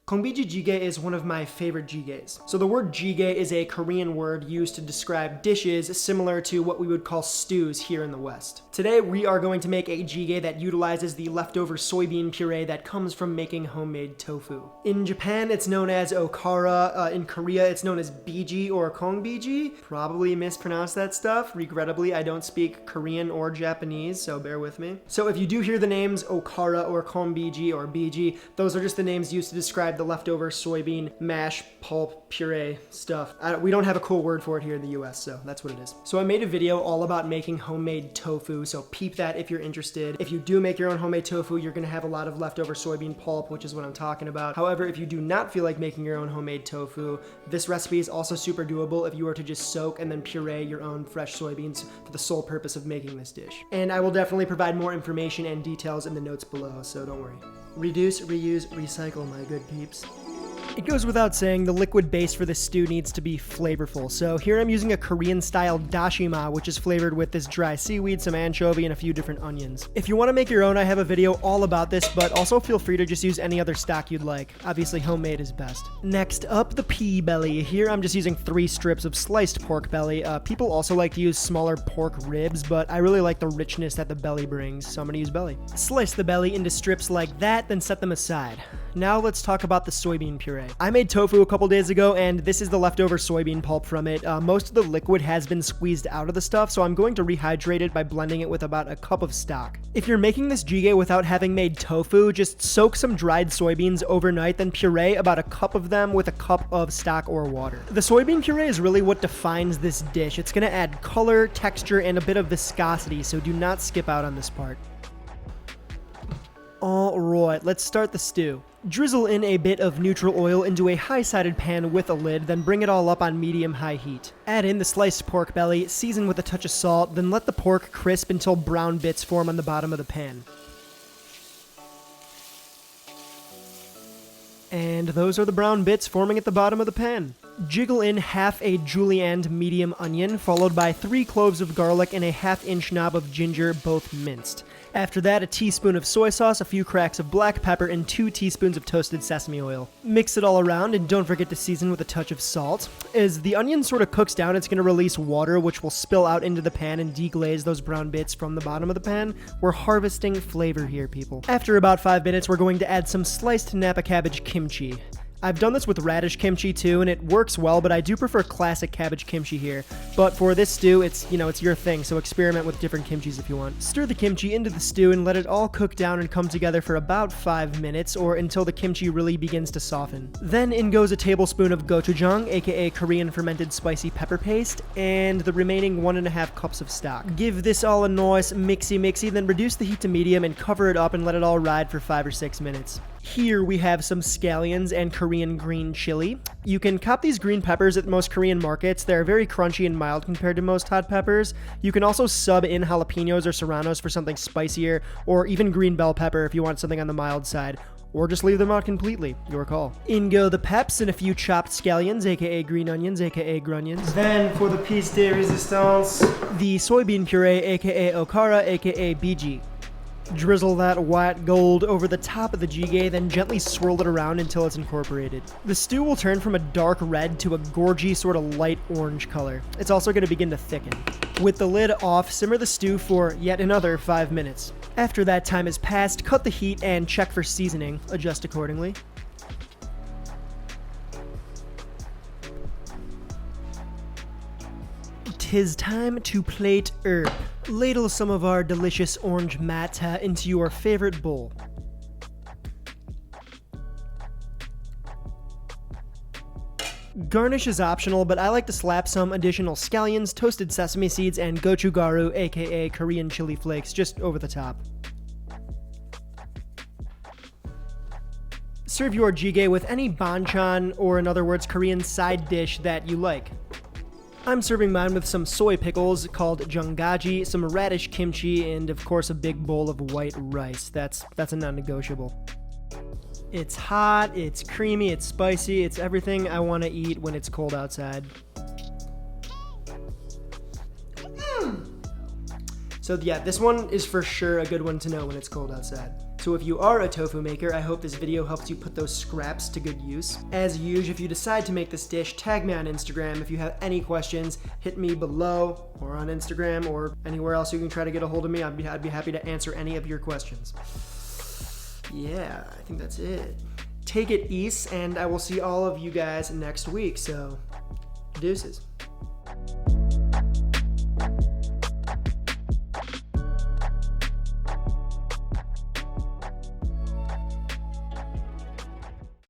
Kongbiji Jjigae is one of my favorite jjigaes. So the word jjigae is a Korean word used to describe dishes similar to what we would call stews here in the West. Today we are going to make a jjigae that utilizes the leftover soybean puree that comes from making homemade tofu. In Japan it's known as okara, in Korea it's known as biji or kongbiji. Probably mispronounced that stuff. Regrettably, I don't speak Korean or Japanese, so bear with me. So if you do hear the names okara or kongbiji or biji, those are just the names used to describe the leftover soybean mash, pulp, puree stuff. We don't have a cool word for it here in the US, so that's what it is. So I made a video all about making homemade tofu, so peep that if you're interested. If you do make your own homemade tofu, you're gonna have a lot of leftover soybean pulp, which is what I'm talking about. However, if you do not feel like making your own homemade tofu, this recipe is also super doable if you were to just soak and then puree your own fresh soybeans for the sole purpose of making this dish. And I will definitely provide more information and details in the notes below, so don't worry. Reduce, reuse, recycle, my good peeps. It goes without saying, the liquid base for this stew needs to be flavorful. So here I'm using a Korean-style dashima, which is flavored with this dry seaweed, some anchovy, and a few different onions. If you want to make your own, I have a video all about this, but also feel free to just use any other stock you'd like. Obviously, homemade is best. Next up, the pea belly. Here I'm just using 3 strips of sliced pork belly. People also like to use smaller pork ribs, but I really like the richness that the belly brings, so I'm going to use belly. Slice the belly into strips like that, then set them aside. Now let's talk about the soybean puree. I made tofu a couple days ago, and this is the leftover soybean pulp from it. Most of the liquid has been squeezed out of the stuff, so I'm going to rehydrate it by blending it with about a cup of stock. If you're making this jjigae without having made tofu, just soak some dried soybeans overnight, then puree about a cup of them with a cup of stock or water. The soybean puree is really what defines this dish. It's going to add color, texture, and a bit of viscosity, so do not skip out on this part. Alright, let's start the stew. Drizzle in a bit of neutral oil into a high-sided pan with a lid, then bring it all up on medium-high heat. Add in the sliced pork belly, season with a touch of salt, then let the pork crisp until brown bits form on the bottom of the pan. And those are the brown bits forming at the bottom of the pan. Jiggle in half a julienned medium onion, followed by 3 cloves of garlic and a half-inch knob of ginger, both minced. After that, a teaspoon of soy sauce, a few cracks of black pepper, and 2 teaspoons of toasted sesame oil. Mix it all around, and don't forget to season with a touch of salt. As the onion sort of cooks down, it's going to release water, which will spill out into the pan and deglaze those brown bits from the bottom of the pan. We're harvesting flavor here, people. After about 5 minutes, we're going to add some sliced Napa cabbage kimchi. I've done this with radish kimchi too, and it works well, but I do prefer classic cabbage kimchi here. But for this stew, it's your thing, so experiment with different kimchis if you want. Stir the kimchi into the stew and let it all cook down and come together for about 5 minutes, or until the kimchi really begins to soften. Then in goes a tablespoon of gochujang, aka Korean fermented spicy pepper paste, and the remaining 1.5 cups of stock. Give this all a nice mixy, then reduce the heat to medium and cover it up and let it all ride for 5 or 6 minutes. Here we have some scallions and Korean green chili. You can cop these green peppers at most Korean markets. They're very crunchy and mild compared to most hot peppers. You can also sub in jalapenos or serranos for something spicier, or even green bell pepper if you want something on the mild side. Or just leave them out completely, your call. In go the peps and a few chopped scallions, aka green onions, aka grunions. Then for the piece de resistance, the soybean puree, aka okara, aka biji. Drizzle that white gold over the top of the jjigae, then gently swirl it around until it's incorporated. The stew will turn from a dark red to a gorgy sort of light orange color. It's also going to begin to thicken. With the lid off, simmer the stew for yet another 5 minutes. After that time has passed, cut the heat and check for seasoning. Adjust accordingly. 'Tis time to plate herb. Ladle some of our delicious orange mata into your favorite bowl. Garnish is optional, but I like to slap some additional scallions, toasted sesame seeds, and gochugaru, aka Korean chili flakes, just over the top. Serve your jjigae with any banchan, or in other words, Korean side dish that you like. I'm serving mine with some soy pickles called jjanggaji, some radish kimchi, and of course a big bowl of white rice. That's a non-negotiable. It's hot, it's creamy, it's spicy, it's everything I want to eat when it's cold outside. So yeah, this one is for sure a good one to know when it's cold outside. So if you are a tofu maker, I hope this video helps you put those scraps to good use. As usual, if you decide to make this dish, tag me on Instagram. If you have any questions, hit me below or on Instagram or anywhere else you can try to get a hold of me. I'd be happy to answer any of your questions. Yeah, I think that's it. Take it east, and I will see all of you guys next week, so deuces.